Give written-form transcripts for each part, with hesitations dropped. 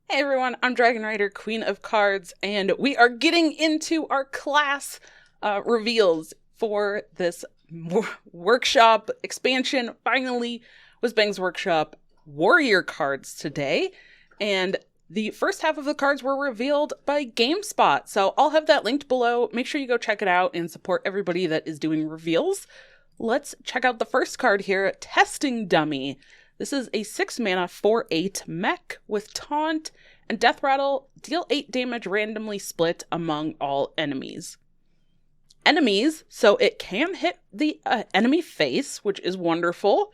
Hey everyone, I'm Dragon Rider, Queen of Cards, and we are getting into our class reveals for this workshop expansion. Finally, was Bang's Workshop Warrior cards today, and the first half of the cards were revealed by GameSpot, so I'll have that linked below. Make sure you go check it out and support everybody that is doing reveals. Let's check out the first card here, Testing Dummy. This is a 6 mana 4/8 mech with taunt and death rattle. Deal 8 damage randomly split among all enemies. So it can hit the enemy face, which is wonderful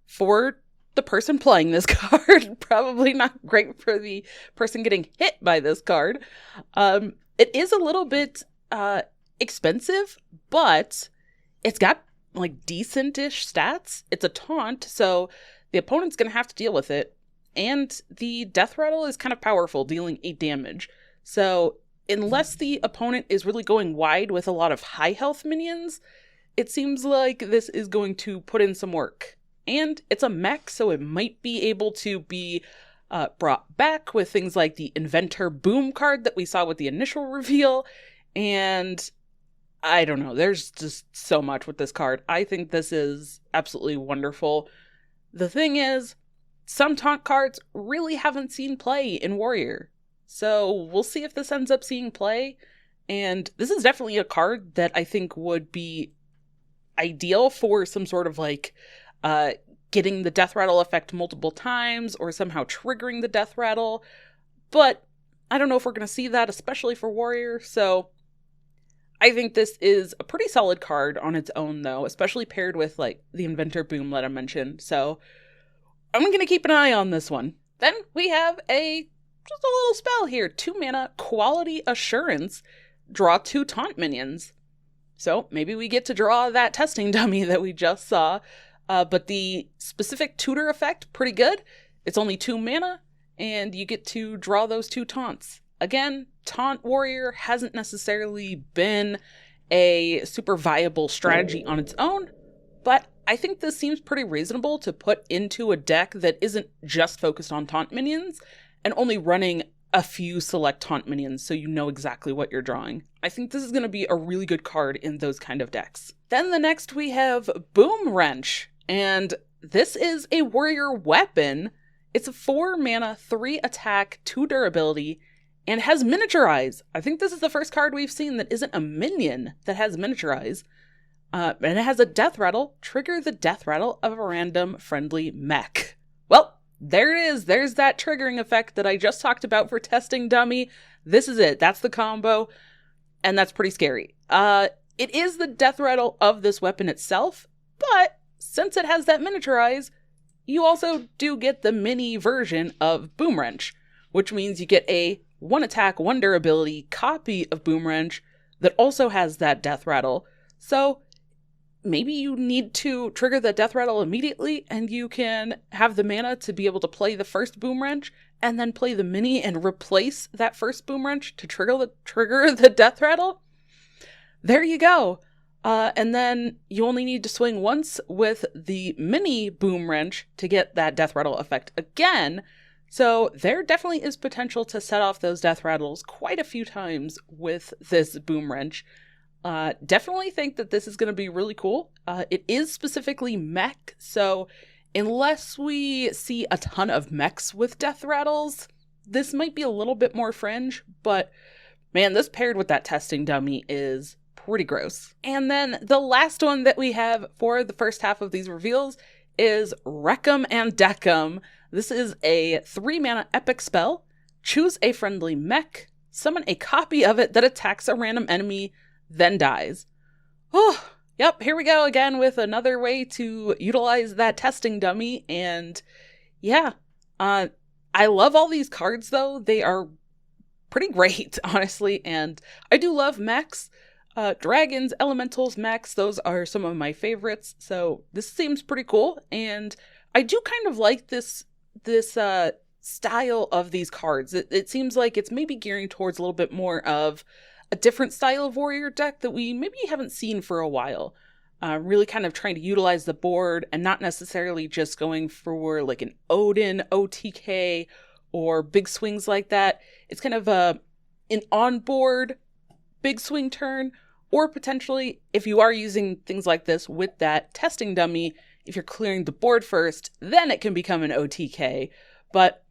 for the person playing this card. Probably not great for the person getting hit by this card. It is a little bit expensive, but it's got like decent-ish stats. It's a taunt, so the opponent's going to have to deal with it. And the death rattle is kind of powerful, dealing 8 damage. So unless the opponent is really going wide with a lot of high health minions, it seems like this is going to put in some work. And it's a mech, so it might be able to be brought back with things like the Inventor Boom card that we saw with the initial reveal. And I don't know, there's just so much with this card. I think this is absolutely wonderful. The thing is, some taunt cards really haven't seen play in Warrior. So we'll see if this ends up seeing play. And this is definitely a card that I think would be ideal for some sort of like getting the death rattle effect multiple times or somehow triggering the death rattle. But I don't know if we're going to see that, especially for Warrior. So I think this is a pretty solid card on its own, though, especially paired with like the Inventor Boom that I mentioned. So I'm going to keep an eye on this one. Then we have just a little spell here. 2 mana Quality Assurance. Draw 2 taunt minions. So maybe we get to draw that Testing Dummy that we just saw. But the specific tutor effect, pretty good. It's only 2 mana, and you get to draw those 2 taunts. Again, Taunt Warrior hasn't necessarily been a super viable strategy on its own, but I think this seems pretty reasonable to put into a deck that isn't just focused on taunt minions and only running a few select taunt minions so you know exactly what you're drawing. I think this is going to be a really good card in those kind of decks. Then the next we have Boom Wrench, and this is a warrior weapon. It's a 4 mana, 3 attack, 2 durability, and has Miniaturize. I think this is the first card we've seen that isn't a minion that has Miniaturize. And it has a death rattle. Trigger the death rattle of a random friendly mech. Well, there it is. There's that triggering effect that I just talked about for Testing Dummy. This is it. That's the combo. And that's pretty scary. It is the death rattle of this weapon itself, but since it has that Miniaturize, you also do get the mini version of Boom Wrench, which means you get a 1 attack, 1 durability copy of Boom Wrench that also has that death rattle. So maybe you need to trigger the death rattle immediately and you can have the mana to be able to play the first Boom Wrench and then play the mini and replace that first Boom Wrench to trigger the death rattle. There you go. And then you only need to swing once with the mini Boom Wrench to get that death rattle effect again. So there definitely is potential to set off those death rattles quite a few times with this Boom Wrench. Definitely think that this is going to be really cool. It is specifically mech, so unless we see a ton of mechs with death rattles, this might be a little bit more fringe, but man, this paired with that Testing Dummy is pretty gross. And then the last one that we have for the first half of these reveals is Wreck'em and Deck'em. This is a 3 mana epic spell. Choose a friendly mech, summon a copy of it that attacks a random enemy, then dies. Oh, yep, here we go again with another way to utilize that Testing Dummy. And yeah, I love all these cards though. They are pretty great, honestly. And I do love mechs. Dragons, elementals, mechs, those are some of my favorites. So this seems pretty cool. And I do kind of like this style of these cards. It seems like it's maybe gearing towards a little bit more of a different style of warrior deck that we maybe haven't seen for a while. Really kind of trying to utilize the board and not necessarily just going for like an Odin, OTK, or big swings like that. It's kind of an onboard big swing turn, or potentially if you are using things like this with that testing dummy, if you're clearing the board first, then it can become an OTK. But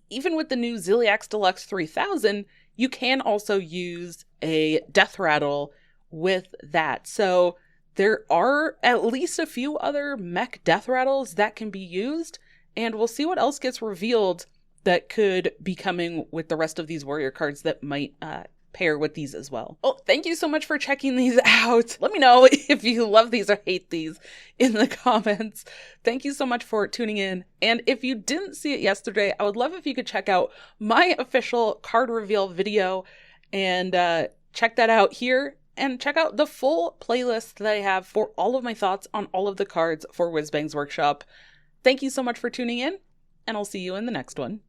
even with the new Ziliax Deluxe 3000, you can also use a death rattle with that. So there are at least a few other mech death rattles that can be used, and we'll see what else gets revealed that could be coming with the rest of these warrior cards that might pair with these as well. Oh, thank you so much for checking these out. Let me know if you love these or hate these in the comments. Thank you so much for tuning in. And if you didn't see it yesterday, I would love if you could check out my official card reveal video and check that out here. And check out the full playlist that I have for all of my thoughts on all of the cards for Whizbang's Workshop. Thank you so much for tuning in, and I'll see you in the next one.